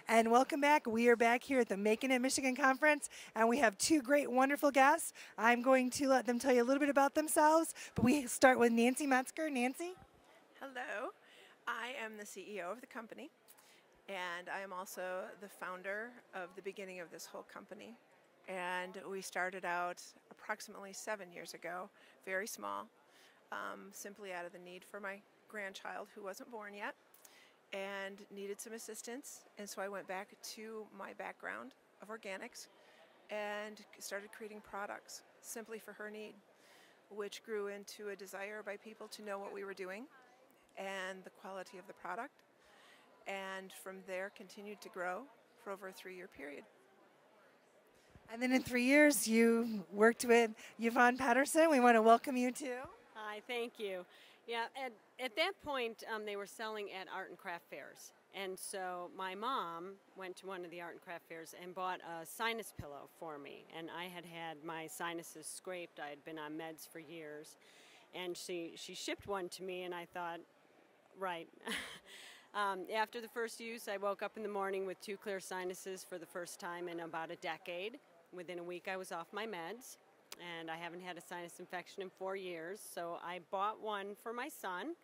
And welcome back. We are back here at the Making It Michigan Conference, and we have two great, wonderful guests. I'm going to let them tell you a little bit about themselves, but we start with Nancy Metzger. Nancy? Hello, I am the CEO of the company, and I am also the founder of the beginning of this whole company. And we started out approximately 7 years ago, very small, simply out of the need for my grandchild who wasn't born yet and needed some assistance. And so I went back to my background of organics and started creating products simply for her need, which grew into a desire by people to know what we were doing and the quality of the product. And from there continued to grow for over a 3-year period. And then in 3 years, you worked with Yvonne Patterson. We want to welcome you too. Hi, thank you. Yeah, at that point, they were selling at art and craft fairs. And so my mom went to one of the art and craft fairs and bought a sinus pillow for me. And I had had my sinuses scraped. I had been on meds for years. And she shipped one to me, and I thought, right. After the first use, I woke up in the morning with 2 clear sinuses for the first time in about a decade. Within a week, I was off my meds, and I haven't had a sinus infection in 4 years. So I bought one for my son,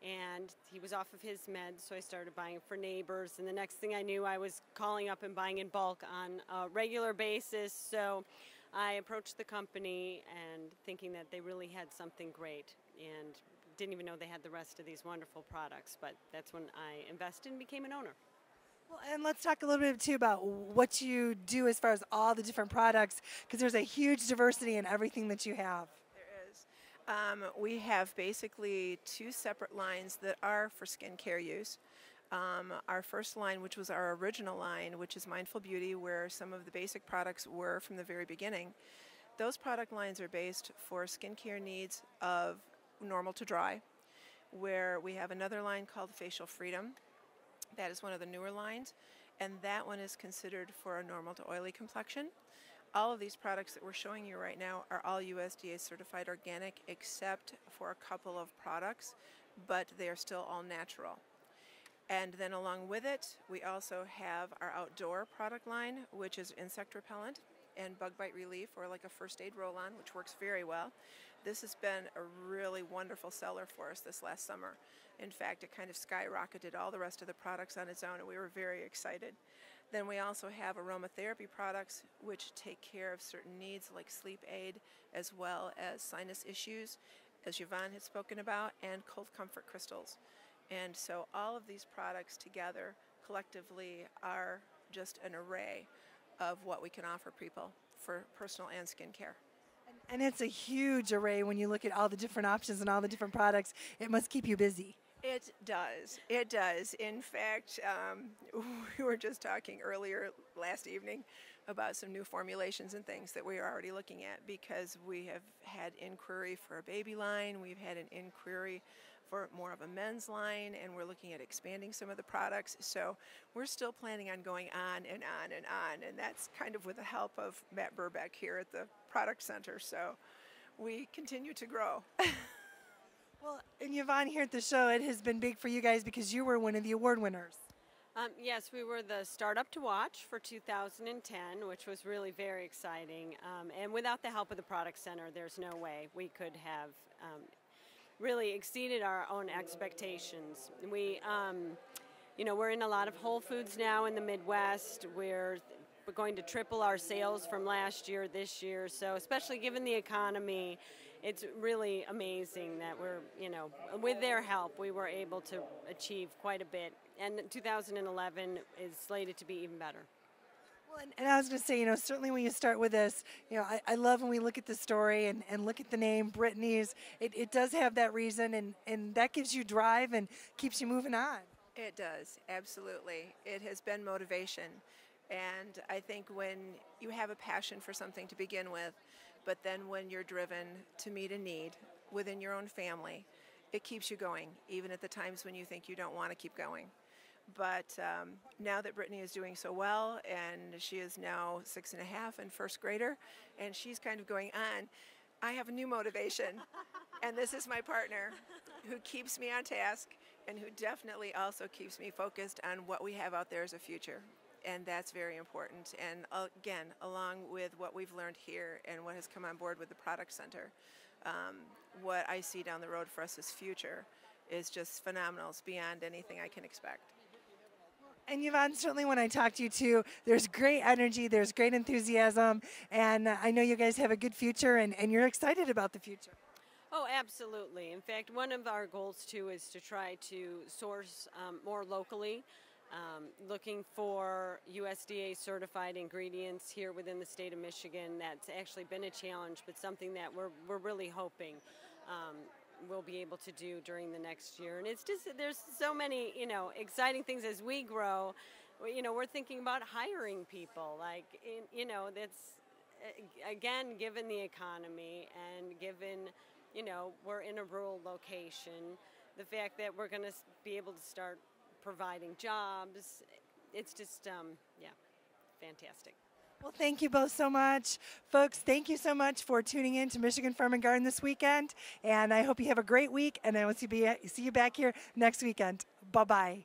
and he was off of his meds, so I started buying it for neighbors. And the next thing I knew, I was calling up and buying in bulk on a regular basis. So I approached the company and thinking that they really had something great, and didn't even know they had the rest of these wonderful products. But that's when I invested and became an owner. Well, and let's talk a little bit too about what you do as far as all the different products, because there's a huge diversity in everything that you have. There is. We have basically 2 separate lines that are for skincare use. Our first line, which was our original line, which is Mindful Beauty, where some of the basic products were from the very beginning. Those product lines are based for skincare needs of normal to dry, where we have another line called Facial Freedom. That is one of the newer lines, and that one is considered for a normal to oily complexion. All of these products that we're showing you right now are all USDA certified organic, except for a couple of products, but they are still all natural. And then along with it, we also have our outdoor product line, which is insect repellent and bug bite relief, or like a first aid roll-on, which works very well. This has been a really wonderful seller for us this last summer. In fact, it kind of skyrocketed all the rest of the products on its own, and we were very excited. Then we also have aromatherapy products, which take care of certain needs like sleep aid, as well as sinus issues, as Yvonne had spoken about, and cold comfort crystals. And so all of these products together collectively are just an array of what we can offer people for personal and skincare. And it's a huge array when you look at all the different options and all the different products. It must keep you busy. It does. It does. In fact, we were just talking earlier last evening about some new formulations and things that we are already looking at, because we have had inquiry for a baby line, we've had an inquiry for more of a men's line, and we're looking at expanding some of the products. So we're still planning on going on and on and on, and that's kind of with the help of Matt Burbeck here at the Product Center. So we continue to grow. Well, and Yvonne, here at the show, it has been big for you guys because you were one of the award winners. Yes, we were the Startup to Watch for 2010, which was really very exciting. And without the help of the Product Center, there's no way we could have really exceeded our own expectations. We're in a lot of Whole Foods now in the Midwest. We're going to triple our sales from last year this year. So especially given the economy, it's really amazing that with their help, we were able to achieve quite a bit. And 2011 is slated to be even better. Well, and I was going to say, certainly when you start with this, I love when we look at the story and look at the name, Brittany's. It does have that reason, and that gives you drive and keeps you moving on. It does, absolutely. It has been motivation. And I think when you have a passion for something to begin with, but then when you're driven to meet a need within your own family, it keeps you going, even at the times when you think you don't want to keep going. But now that Brittany is doing so well, and she is now 6.5 and first grader, and she's kind of going on, I have a new motivation. And this is my partner who keeps me on task and who definitely also keeps me focused on what we have out there as a future. And that's very important. And again, along with what we've learned here and what has come on board with the product center, what I see down the road for us as future is just phenomenal. It's beyond anything I can expect. And Yvonne, certainly when I talk to you too, there's great energy, there's great enthusiasm, and I know you guys have a good future, and you're excited about the future. Oh, absolutely. In fact, one of our goals too is to try to source more locally, looking for USDA certified ingredients here within the state of Michigan. That's actually been a challenge, but something that we're really hoping we'll be able to do during the next year. And it's just, there's so many, exciting things as we grow. We're thinking about hiring people. That's, again, given the economy and given, we're in a rural location, the fact that we're going to be able to start providing jobs, it's just, fantastic. Well, thank you both so much. Folks, thank you so much for tuning in to Michigan Farm and Garden this weekend. And I hope you have a great week, and I will see you back here next weekend. Bye-bye.